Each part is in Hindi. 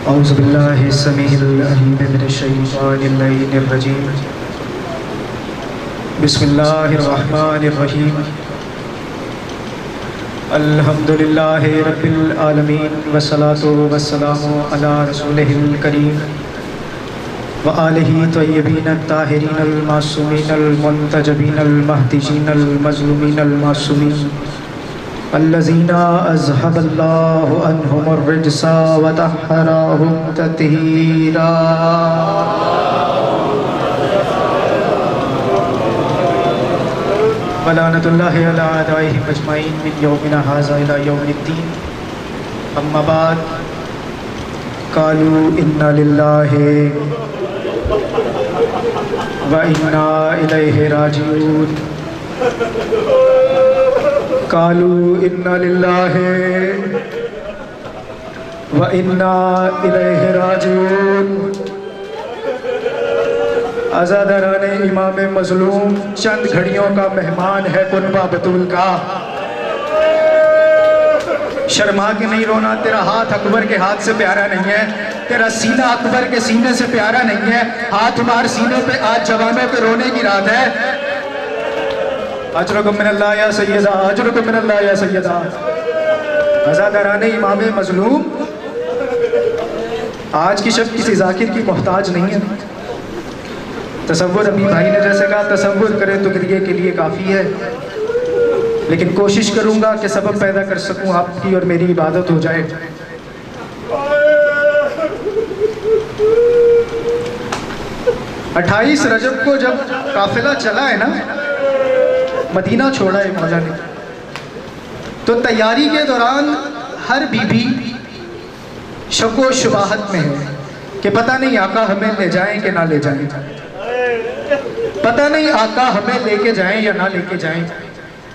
औज़ुबिल्लाहि समीइल अलीम मिनश्शैतानिर रजीम। बिस्मिल्लाहिर रहमानिर रहीम। अल्हम्दुलिल्लाहि रब्बिल आलमीन वस्सलातु वस्सलामु अला रसूलिहिल करीम व आलिहि तय्यबीन ताहिरीन मासूमीन मुंतजबीन महदीजीन मज़लूमीन मासूमीन अल्लज़ीना अज़हबल्लाहु अन्हुमुर रिज्सा व तहहरहुम तत्हीरा। व लानतुल्लाहि अला अदाइहिम अजमाइन मिन यौमिना हाज़ा इला यौमिद्दीन। अम्मा बाद, क़ालू इन्ना लिल्लाहि व इन्ना इलैहि राजिऊन। क़ालू इन्ना लिल्लाहि व इन्ना इलैहि राजिऊन। आज़ादाराने इमाम मज़लूम, चंद घड़ियों का मेहमान है कुनबा बतूल का। शर्मा के नहीं रोना, तेरा हाथ अकबर के हाथ से प्यारा नहीं है, तेरा सीना अकबर के सीने से प्यारा नहीं है। हाथ मार सीने पे, आज जवाने पे रोने की रात है। अजरुकुम मिनल्लाह या सय्यदा, अजरुकुम मिनल्लाह या सय्यदा। आज़ादाराने इमाम मज़लूम, आज की शब किसी जाकिर की मोहताज नहीं है। तसव्वुर, अभी भाई ने जैसे कहा, तसव्वुर करें तो क्रिया के लिए काफ़ी है, लेकिन कोशिश करूंगा कि सबब पैदा कर सकूं आपकी और मेरी इबादत हो जाए। अट्ठाईस रजब को जब काफिला चला है ना, मदीना छोड़ा है मौला ने, तो तैयारी के दौरान हर बीबी शको शुबाहत में है कि पता नहीं आका हमें ले जाएं कि ना ले जाएं, पता नहीं आका हमें लेके जाएं या ना लेके जाएं।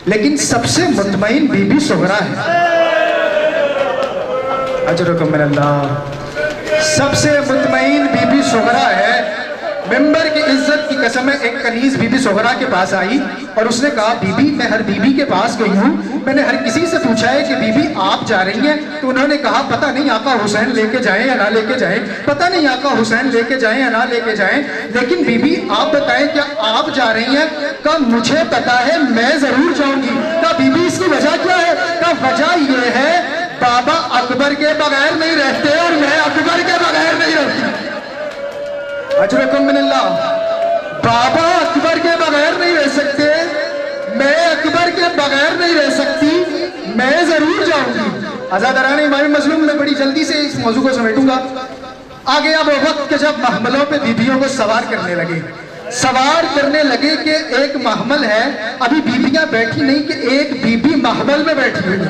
लेकिन सबसे मुतमईन बीबी सुगरा है। अजरुकुम मिनल्लाह। सबसे मुतमईन बीबी सुगरा है। मिंबर की इज्जत की कसम है, एक कनीज बीबी सुगरा के पास आई और उसने कहा, बीबी मैं हर बीबी के पास गई हूँ, मैंने हर किसी से पूछा है कि बीबी आप जा रही हैं, तो उन्होंने कहा पता नहीं आका हुसैन लेके जाएं या ना लेके जाएं, पता नहीं आका हुसैन लेके जाएं या ना लेके जाएं, लेकिन बीबी आप बताएं क्या आप जा रही हैं? कहा मुझे पता है, मैं जरूर जाऊंगी। कहा बीबी इसकी वजह क्या है? कहा वजह यह है, बाबा अकबर के बगैर नहीं रहते और मैं अकबर के बगैर नहीं रहती। अजरुकुम मिनल्लाह। बाबा अकबर के बगैर नहीं रह सकते, मैं अकबर के बगैर नहीं रह सकती, मैं जरूर जाऊंगी। आज़ादाराने इमाम मज़लूम, में बड़ी जल्दी से इस मौजू को समेटूंगा। आगे अब वक्त के जब महमलों पे बीबियों को सवार करने लगे, सवार करने लगे कि एक महमल है, अभी बीबियां बैठी नहीं कि एक बीबी महमल में बैठी हुई है।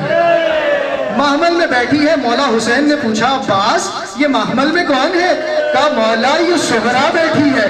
महमल में बैठी है। मौला हुसैन ने पूछा, अब्बास ये महमल में कौन है? कहा मौला ये सुगरा बैठी है।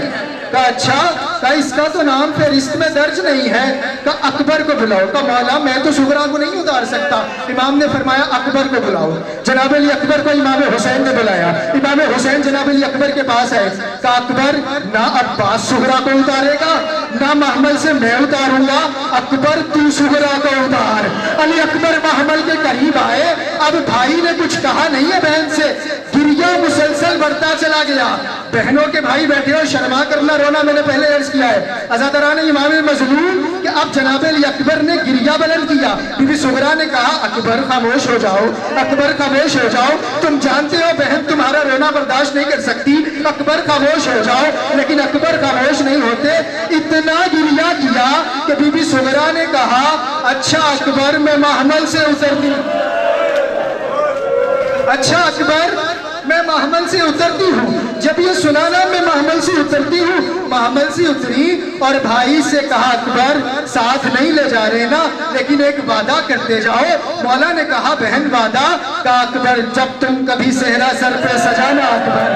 कहा अच्छा, कहा इसका तो नाम फहरिस्त में दर्ज नहीं है। कहा अकबर को बुलाओ। कहा मौला मैं तो सुगरा को नहीं उतार सकता। इमाम ने फरमाया अकबर को बुलाओ। जनाब अली अकबर को इमाम हुसैन ने बुलाया। इमाम हुसैन जनाब अली अकबर के पास आए। कहा अकबर, ना अब्बास सुगरा को उतारेगा, ना महमल से मैं उतारूंगा, अकबर तू सुगरा को उतार। अली अकबर महमल के करीब आए। अब भाई ने कुछ कहा नहीं है बहन से, गिरिया मुसलसल बढ़ता चला गया। बहनों के भाई बैठे हो, शर्मा करना रोना मैंने पहले अर्ज किया है। अज़ादाराने इमाम मज़लूम कि अब जनाब अली अकबर ने गिरिया बुलंद किया। बीबी सुगरा ने कहा अकबर खामोश हो जाओ, अकबर खामोश हो जाओ, तुम जानते हो बहन तुम्हारा रोना बर्दाश्त नहीं कर सकती, अकबर खामोश हो जाओ। लेकिन अकबर खामोश नहीं होते। इतना गिरिया किया कि बीबी सुगरा ने कहा अच्छा अकबर मैं महमल से उतरती, अच्छा अकबर मैं महमल से उतरती हूँ। जब ये सुना ना मैं महमल से उतरती हूँ, महमल से उतरी और भाई से कहा अकबर साथ नहीं ले जा रहे ना, लेकिन एक वादा करते जाओ। मौला ने कहा बहन वादा? कहा अकबर जब तुम कभी सेहरा सर पे सजाना अकबर,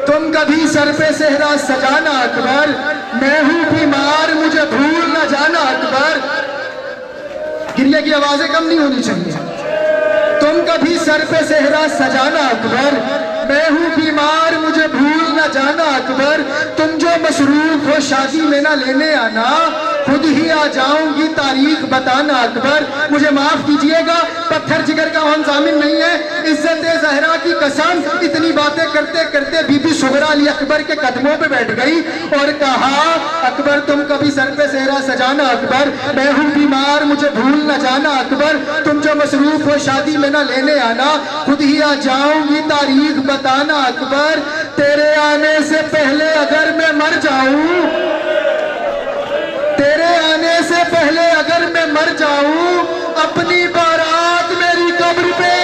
तुम कभी सर पे सेहरा सजाना अकबर, मैं हूँ बीमार मुझे भूल न जाना अकबर। गिरिया की आवाजें कम नहीं होनी चाहिए। तुम कभी सर पे सेहरा सजाना अकबर, मैं हूँ बीमार मुझे भूल न जाना अकबर। तुम जो मसरूफ हो शादी में ना लेने आना, खुद ही आ जाऊंगी तारीख बताना अकबर। मुझे माफ कीजिएगा, पत्थर जिगर का हम जामिन नहीं है। इज्जत ज़हरा की कसम, इतनी बातें करते करते बीबी सुगरा अली अकबर के कदमों पे बैठ गई और कहा, अकबर तुम कभी सर पे सेहरा सजाना अकबर, मैं हूँ बीमार मुझे भूल न जाना अकबर, तुम जो मसरूफ हो शादी में ना लेने आना, खुद ही आ जाऊंगी तारीख बताना अकबर। तेरे आने से पहले अगर मैं मर जाऊं, तेरे आने से पहले अगर मैं मर जाऊं, अपनी बारात मेरी कब्र पे,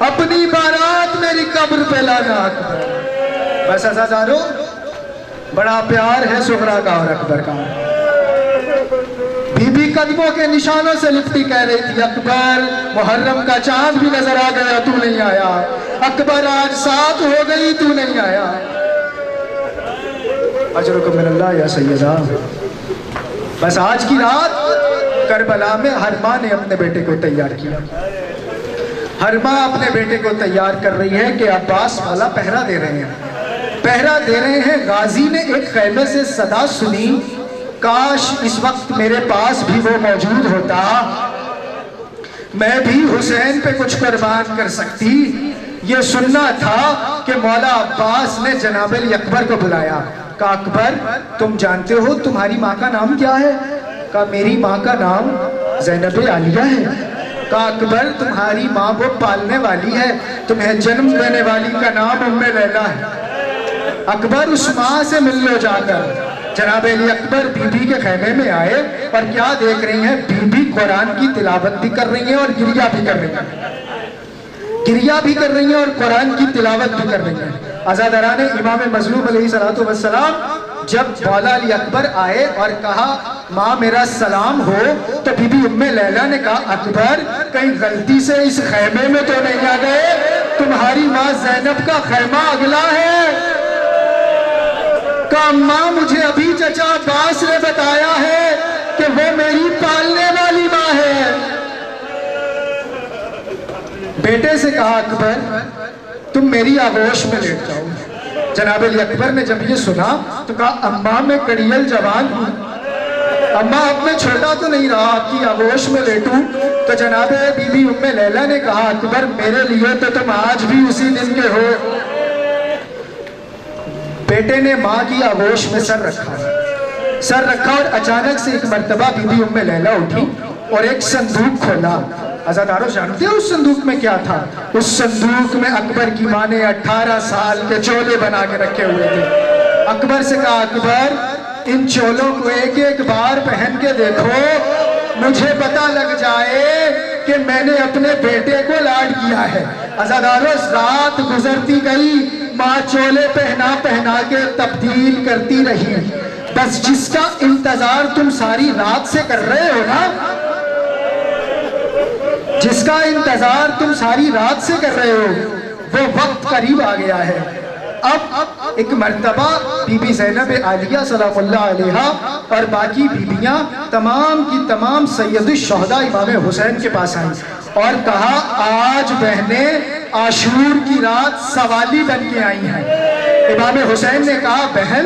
अपनी बारात मेरी कब्र पे लाना अकबर। बस अज़ादारो, बड़ा प्यार है सुगरा का और अकबर का। बीबी कदमों के निशानों से लिपटी कह रही थी, अकबर मुहर्रम का चांद भी नजर आ गया तू नहीं आया, अकबर आज 7 हो गई तू नहीं आया। अजरुकुम मिनल्लाह या सैयदा। बस आज की रात करबला में हर माँ ने अपने बेटे को तैयार किया। हर माँ अपने बेटे को तैयार कर रही है कि अब्बास वाला पहरा दे रहे हैं, पहरा दे रहे हैं। गाजी ने एक खैमे से सदा सुनी, काश इस वक्त मेरे पास भी वो मौजूद होता, मैं भी हुसैन पे कुछ कुर्बान कर सकती। ये सुनना था कि मौला अब्बास ने जनाब अली अकबर को बुलाया। कहा, अकबर तुम जानते हो तुम्हारी माँ का नाम क्या है? कहा, मेरी माँ का नाम ज़ैनब आलिया है। कहा, अकबर तुम्हारी माँ वो पालने वाली है, तुम्हें जन्म देने वाली का नाम उम्मे लैला है। अकबर उस माँ से मिल लो जाकर। जनाब अली अकबर बीबी के खैमे में आए और क्या देख रही हैं, बीबी कुरान की तिलावत भी कर रही हैं और गिरिया भी कर रही हैं, गिरिया भी कर रही हैं और कुरान की तिलावत भी कर रही हैं। अज़ादरान इमाम मज़लूम अलैहिस्सलातु वस्सलाम जब मौला अली अकबर आए और कहा, माँ मेरा सलाम हो, तो बीबी उम्मे लैला ने कहा, अकबर कहीं गलती से इस खैमे में तो नहीं आ गए? तुम्हारी माँ ज़ैनब का खैमा अगला है। कहा, माँ मुझे अभी चचा अब्बास ने बताया है कि वो मेरी पालने वाली माँ है। बेटे से कहा, अकबर तुम मेरी आगोश में लेट जाओ। जनाब अली अकबर ने जब ये सुना तो कहा, अम्मा मैं कड़ियल जवान हूँ, अम्मा अब मैं छोटा तो नहीं रहा आपकी आगोश में लेटूं। तो जनाब बीबी उम्मे लैला ने कहा, अकबर मेरे लिए तो तुम आज भी उसी दिन के हो। बेटे ने माँ की आगोश में सर रखा और अचानक से एक मर्तबा बीबी उम्मे लैला उठी और एक संदूक खोला। अज़ादारों जानते हो उस संदूक में क्या था? उस संदूक में अकबर की माँ ने 18 साल के चोले बना के रखे हुए थे। अकबर से कहा, अकबर इन चोलों को एक एक बार पहन के देखो, मुझे पता लग जाए कि मैंने अपने बेटे को लाड किया है। अज़ादारों रात गुजरती गई, माँ चोले पहना पहना के तब्दील करती रही। बस जिसका इंतजार तुम सारी रात से कर रहे हो ना, जिसका इंतजार तुम सारी रात से कर रहे हो, वो वक्त करीब आ गया है। अब एक मर्तबा बीबी ज़ैनब आलिया सलामुल्लाह अलैहा और बाकी बीबियां तमाम की तमाम सैयदुश शुहदा इमाम हुसैन के पास आई और कहा, आज बहनें आशूर की रात सवाली बन के आई हैं। इमाम हुसैन ने कहा, बहन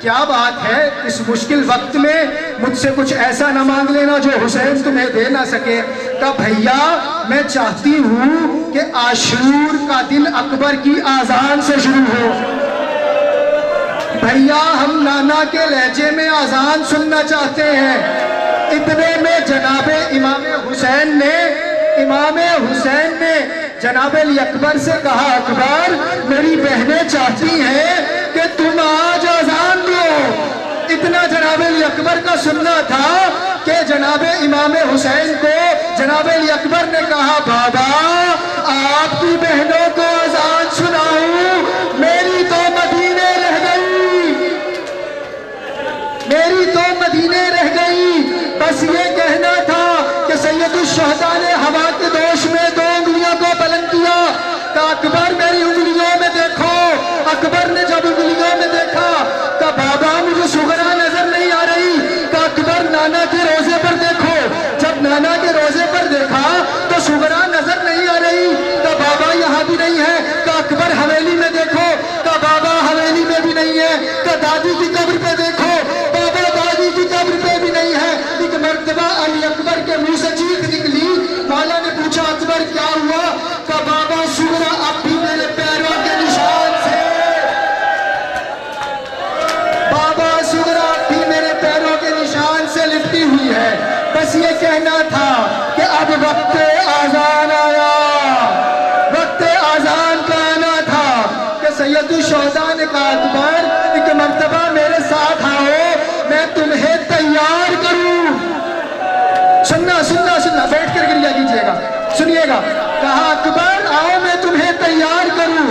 क्या बात है, इस मुश्किल वक्त में मुझसे कुछ ऐसा ना मांग लेना जो हुसैन तुम्हें दे ना सके। कहा, भैया मैं चाहती हूँ कि आशूर का दिन अकबर की आजान से शुरू हो। भैया हम नाना के लहजे में आजान सुनना चाहते हैं। इतने में जनाबे इमाम हुसैन ने जनाब अली अकबर से कहा, अकबर मेरी बहनें चाहती हैं कि तुम आज आजान दो। इतना जनाब अली अकबर का सुनना था कि जनाब इमाम हुसैन को जनाब अली अकबर ने कहा, बाबा आपकी बहनों को आजान सुनाऊं, मेरी तो मदीने रह गई, मेरी तो मदीने रह गई। बस ये कहना था कि सैयदुश शुहदा ने हवा के दोष में 2 उंगलियों को बुलंद किया। कहा, अकबर मेरी उंगलियों में देखो। अकबर ने जब उंगलियों में देखा, कहा, बाबा मुझे सुगरा नजर नहीं आ रही। कहा, अकबर नाना के रोजे पर देखो। जब नाना के रोजे पर देखा तो सुगरा नजर नहीं आ रही। कहा, बाबा यहाँ भी नहीं है। कहा, अकबर हवेली में देखो। कहा, बाबा हवेली में भी नहीं है। तो दादी की कब्र पे देखो, बाबा दादी की कब्र पे भी नहीं है। एक मर्तबा अली अकबर के मुंह से चीख निकली। मौला ने पूछा अकबर क्या हुआ? का बाबा सुगरा अब भी मेरे पैरों के निशान से, बाबा सुगरा अब भी मेरे पैरों के निशान से लिपटी हुई है। बस ये कहना था कि अब वक्त आजान आया, वक्त आजान का आना था कि सैयदुल शोहदा ने कहा अकबर एक मर्तबा मेरे साथ आओ, मैं तुम्हें तैयार करूं। सुनना सुनना सुनना, बैठ कर गिरिया कीजिएगा, सुनिएगा। कहा अकबर आओ मैं तुम्हें तैयार करूं।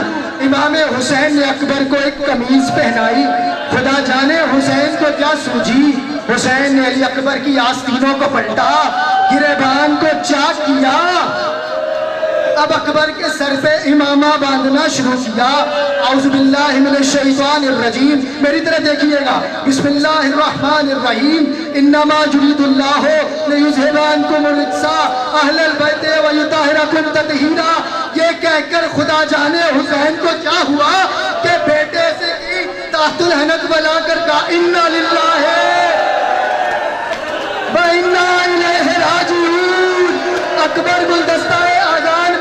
इमाम हुसैन ने अकबर को एक कमीज पहनाई। खुदा जाने हुसैन को क्या सूझी। हुसैन ने अली अकबर की आस्तीनों को पलटा, गिरेबान को चाक किया। अब अकबर के सर पे इमामा बांधना शुरू किया। औज़ुबिल्लाहि मिनश्शैतानिर्रजीम, मेरी तरह देखिएगा। बिस्मिल्लाहिर्रहमानिर्रहीम। इन्नमा युरीदुल्लाहु लियुज़हिबानकुम रिज्सा अहलल बैति व युतहिरकुम तत्हीरा। ये कहकर खुदा जाने हुसैन को क्या हुआ कि बेटे से की ताहतुल हनक बनाकर कहा इन्ना लिल्लाहि व इन्ना इलैहि राजिऊन। अकबर गुलदस्ता आजान,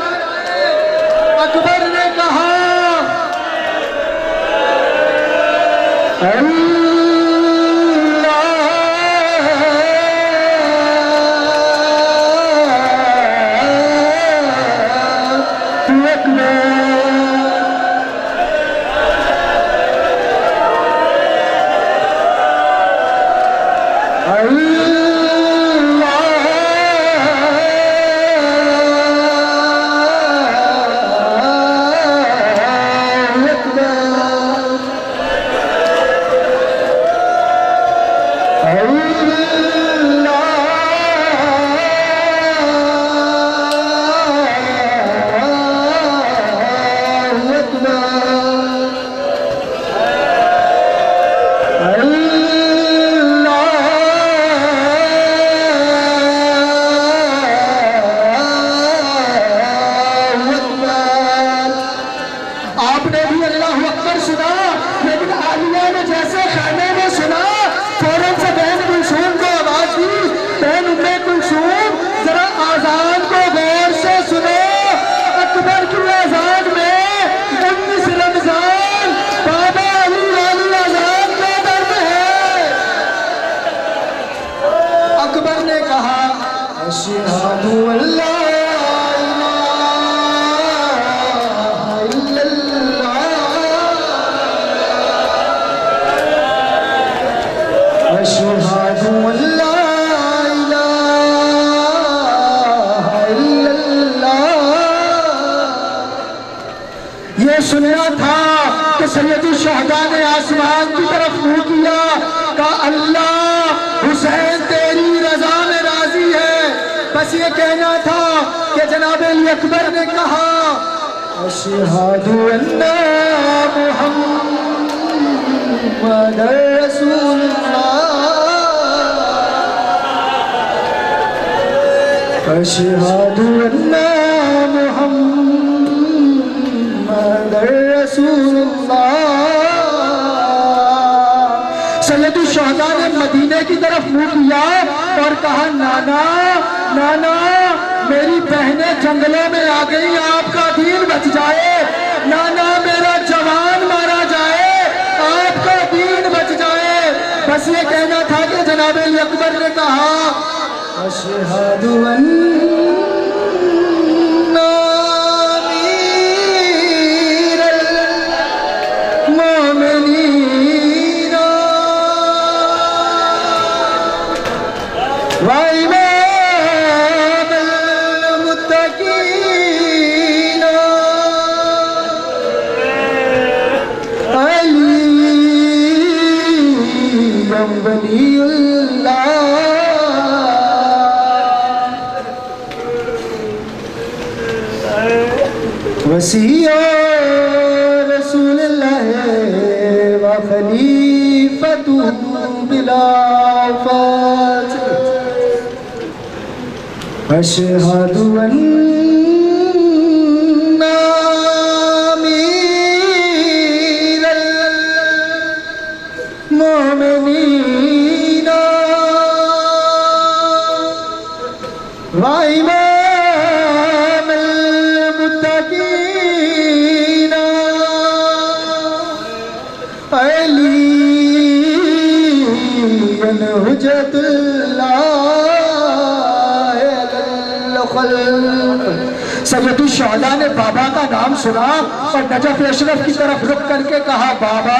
अकबर ने कहा सुना था कि सैयदुल शहदा ने आसमान की तरफ मुंह किया, कहा अल्लाह हुसैन तेरी रजा में राजी है। बस ये कहना था कि जनाब अली अकबर ने कहा अशहदु अन्ना मुहम्मदर रसूलुल्लाह, अशहदु अन्ना सैयदुल शहदा ने मदीने की तरफ मुंह किया और कहा नाना नाना मेरी बहनें जंगलों में आ गई, आपका दीन बच जाए। नाना मेरा जवान मारा जाए, आपका दीन बच जाए। बस ये कहना था कि जनाब अली अकबर ने कहा अशहदु अन्ना वसीयो रसूलुल्लाह व खलीफतु बिलाफत अशहदु अन्ना अमीरल सैयदुल शहदा ने बाबा का नाम सुना और नजफ अशरफ की तरफ रुक करके कहा, बाबा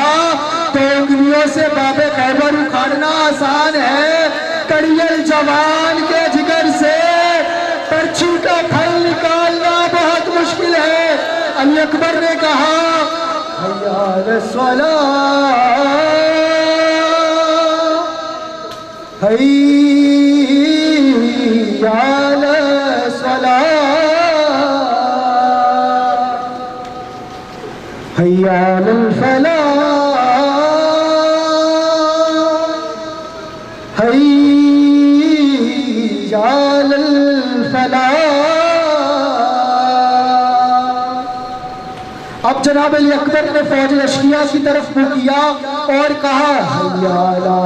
तो उंगलियों से बाबे खैबर उखाड़ना आसान है, कड़ियल जवान के जिगर से पर्ची का फल निकालना बहुत मुश्किल है। अली अकबर ने कहा, हैया अलस्सलाह, हैया अलस्सलाह, हैया अलल फलाह, हैया अलल फलाह। अब जनाब अली अकबर ने फौज लश्किया की तरफ मुँह किया और कहा, हैया अला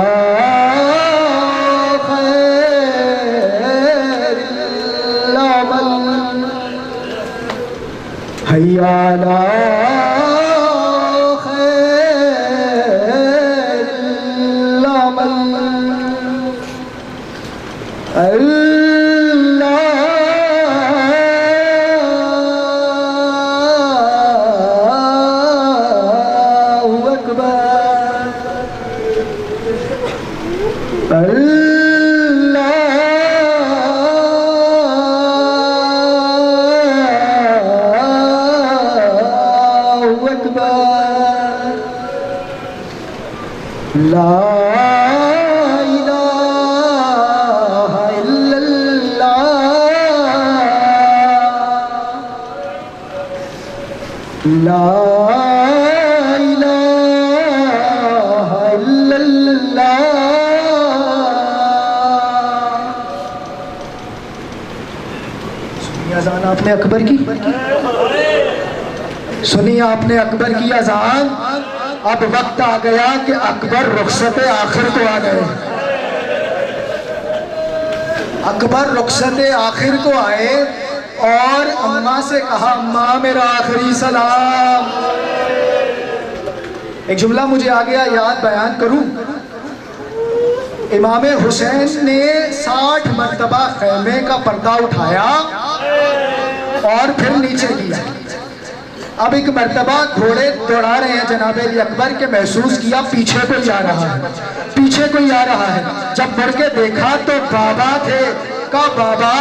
खैरिल अमल, हैया अला खैरिल अमल। ला इलाहा इल्लल्लाह, ला इलाहा इल्लल्लाह। सुनिए अज़ान आपने अकबर की, सुनिए आपने अकबर की अज़ान। अब वक्त आ गया कि अकबर रुखसत आखिर को आ गए, अकबर रुखसत आखिर को आए और अम्मा से कहा, अम्मा मेरा आखिरी सलाम। एक जुमला मुझे आ गया याद, बयान करूं। इमाम हुसैन ने 60 मरतबा खैमे का पर्दा उठाया और फिर नीचे किया। अब एक मर्तबा घोड़े दौड़ा रहे हैं जनाब अली अकबर के, महसूस किया पीछे कोई आ रहा है, पीछे कोई आ रहा है। जब मुड़ के देखा तो बाबा थे। कहा, बाबा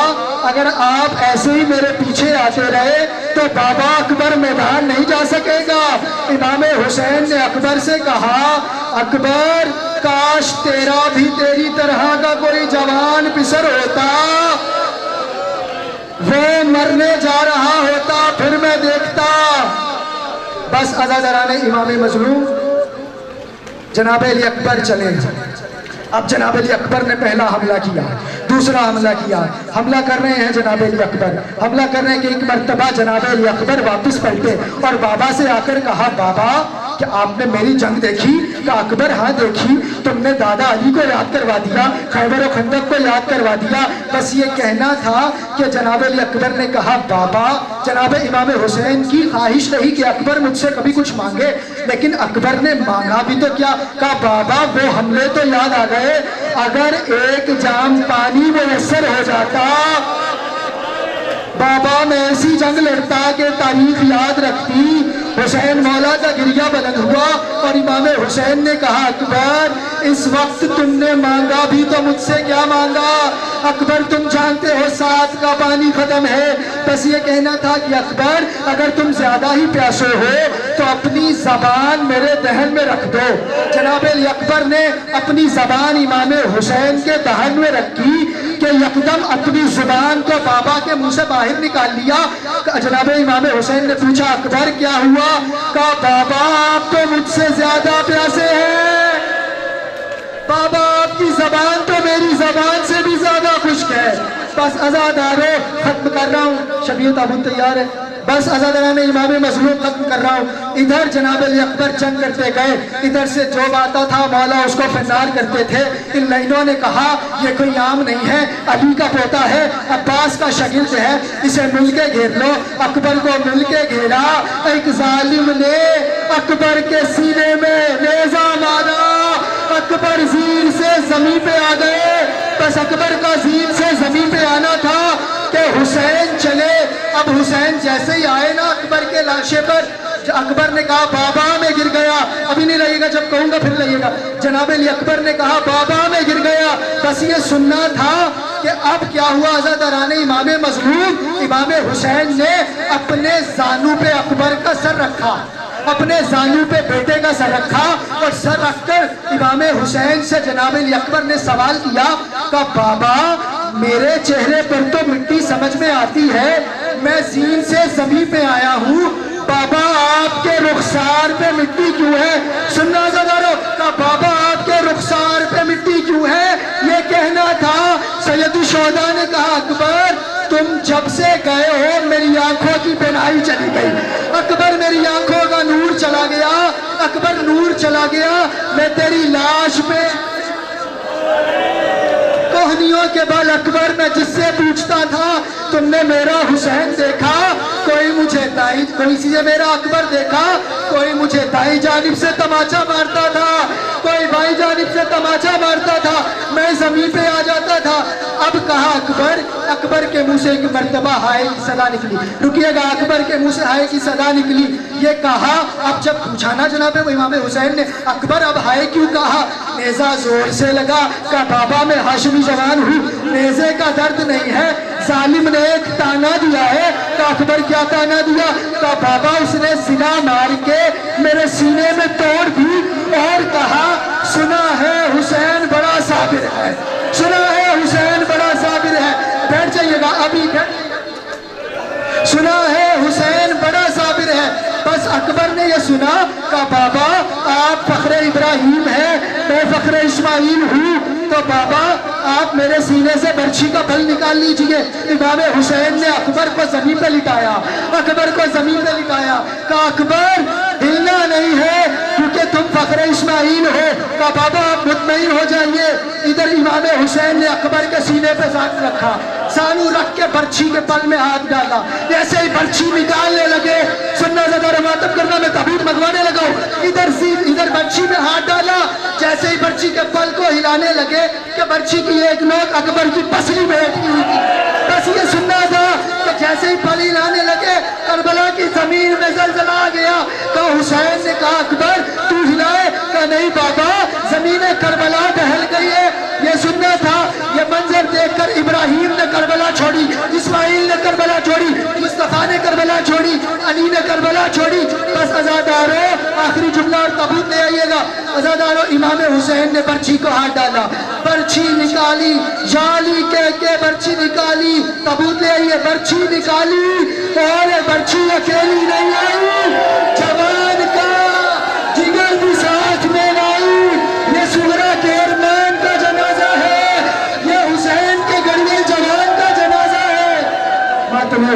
अगर आप ऐसे ही मेरे पीछे आते रहे तो बाबा अकबर मैदान नहीं जा सकेगा। इमाम हुसैन ने अकबर से कहा, अकबर काश तेरा भी तेरी तरह का कोई जवान पिसर होता, वो मरने जा रहा होता, फिर मैं देखता। बस अज़ादराने इमाम मज़लूम जनाब अली अकबर चले। अब जनाब अली अकबर ने पहला हमला किया, दूसरा हमला किया, हमला कर रहे हैं जनाब अली अकबर, हमला कर रहे हैं कि एक मर्तबा जनाब अली अकबर वापस पलटे और बाबा से आकर कहा, बाबा कि आपने मेरी जंग देखी? का अकबर, हाँ देखी। तुमने दादा अली को याद करवा दिया, खैबर और खंदक को याद करवा दिया। बस ये कहना था कि जनाब अली अकबर ने कहा, बाबा जनाब इमाम हुसैन की ख्वाहिश रही कि अकबर मुझसे कभी कुछ मांगे, लेकिन अकबर ने मांगा भी तो क्या। कहा, बाबा वो हमले तो याद आ गए, अगर एक जाम पानी मुयस्सर हो जाता, बाबा मैं ऐसी जंग लड़ता कि तारीख याद रखती। हुसैन मौला का गिरिया बुलंद हुआ और इमाम हुसैन ने कहा, अकबर इस वक्त तुमने मांगा भी तो मुझसे क्या मांगा। अकबर तुम जानते हो 7 का पानी खत्म है। बस ये कहना था कि अकबर अगर तुम ज्यादा ही प्यासे हो तो अपनी जबान मेरे दहन में रख दो। जनाब अकबर ने अपनी जबान इमाम हुसैन के दहन में रखी कि यकदम अपनी जुबान को बाबा के मुंह से बाहर निकाल लिया। जनाब इमाम हुसैन ने पूछा, अकबर क्या हुआ? कहा, बाबा आप तो मुझसे ज्यादा प्यासे हैं, बाबा आपकी जबान तो मेरी जबान से भी ज्यादा खुश्क है। बस अज़ादारो खत्म कर रहा हूँ, शबीर ताबूत तैयार है। बस अज़ादाराने इमाम मज़लूम खत्म कर रहा हूँ। इधर जनाब अली अकबर जंग करते गए, इधर से जो आता था मौला उसको फन्नार करते थे। इन लाइनों ने कहा, ये कोई आम नहीं है, अली का पोता है, अब्बास का शकील है, इसे मिल के घेर लो। अकबर को मिल के घेरा, एक जालिम ने अकबर के सीने में नेज़ा मारा। अकबर जीन से जमीन पे आ गए। बस अकबर का जीन से जमीन पे आना था कि हुसैन चले। अब हुसैन जैसे ही आए ना अकबर के लाशे पर, अकबर ने कहा बाबा में गिर गया। अभी नहीं लगेगा, जब कहूंगा फिर लगेगा। जनाब अली अकबर ने कहा बाबा में गिर गया। बस ये सुनना था कि अब क्या हुआ। अज़ादाराने इमाम मज़लूम इमाम हुसैन ने अपने जानू पे अकबर का सर रखा, अपने जानू पे बेटे का सर रखा और सर रखकर इमाम हुसैन से जनाब अली अकबर ने सवाल किया कि बाबा मेरे चेहरे पर तो मिट्टी समझ में आती है, मैं जीन से जमीन पे आया हूँ, बाबा आपके रुखसार पे मिट्टी क्यों है? सुनना ज़रा का बाबा आपके रुखसार पे मिट्टी क्यों है? ये कहना था। सैयद शोहदा ने कहा अकबर तुम जब से गए हो मेरी आंखों की बिनाई चली गई। अकबर मेरी आंखों का नूर चला गया, अकबर नूर चला गया। मैं तेरी लाश पे कोहनियों के बल अकबर मैं जिससे पूछता था तुमने मेरा हुसैन देखा? कोई मुझे दाई, कोई से मेरा अकबर देखा, कोई मुझे दाई जानिब से तमाचा मारता था, कोई बाई जानिब से तमाचा मारता था, मैं जमीन पे आ जाता था। अब कहा अकबर, अकबर के मुंह से एक मर्तबा हाय की सदा निकली। रुकिएगा, अकबर के मुंह से हाय की सदा निकली। ये कहा, अब जब पूछा ना जनाब इमाम हुसैन ने अकबर अब हाय क्यों कहा? नेजा जोर से लगा का बाबा मैं हाशमी जवान हूँ, नेजे का दर्द नहीं है, जालिम ने एक ताना दिया है। का अकबर क्या ताना दिया? का बाबा उसने सिना मार के मेरे सीने में तोड़ दी और कहा सुना है हुसैन बड़ा साबिर है, सुना है हुसैन बड़ा साबिर है। बैठ जाइएगा अभी, सुना है हुसैन बड़ा साबिर है। बस अकबर ने यह सुना का बाबा आप फखरे इब्राहिम है, मैं फखरे इस्माइल हूँ, तो बाबा आप मेरे सीने से बर्छी का बल निकाल लीजिए। इमाम हुसैन ने अकबर को जमीन पे लिटाया, अकबर को जमीन पे लिटाया। का अकबर हिलना नहीं है क्योंकि तुम फखरे इस्माइल हो। का बाबा आप मुतमईन हो जाइए। इधर इमाम हुसैन ने अकबर के सीने पे साथ रखा, सानू रख के बर्छी के पल में हाथ डाला। जैसे ही बर्छी निकालने लगे, सुनना ज़रा रमातब करना, मैं तबीत मंगवाने लगा हूँ। इधर बर्छी में हाथ डाला, जैसे ही बर्छी के पल को हिलाने लगे कि बर्छी की एक नोक अकबर की पसली में अटकी हुई थी। बस ये सुनना था कि जैसे ही पल हिलाने लगे करबला की जमीन में ज़लज़ला आ गया। का हुसैन ने कहा अकबर तू हिलाए? का नहीं बाबा जमीन करबला दहल गई है। ये सुनना था। ये मंजर देखकर इब्राहिम ने करबला छोड़ी, इस्माइल ने करबला छोड़ी, मुस्तफा ने करबला छोड़ी, अली ने करबला छोड़ी। बस अज़ादारों आखिरी जुमला और तबूत ले आइएगा। अज़ादारों इमाम हुसैन ने बर्छी को हाथ डाला, बर्छी निकाली, जाली के बर्छी निकाली, तबूत ले आइए, बर्छी निकाली और बर्छी अकेली नहीं आई, जवान का जिगर भी साथ में लाई। ये सुगरा के अरमान का जनाजा है, ये हुसैन के गढ़िए जवान का जनाजा है। मैं तुम्हें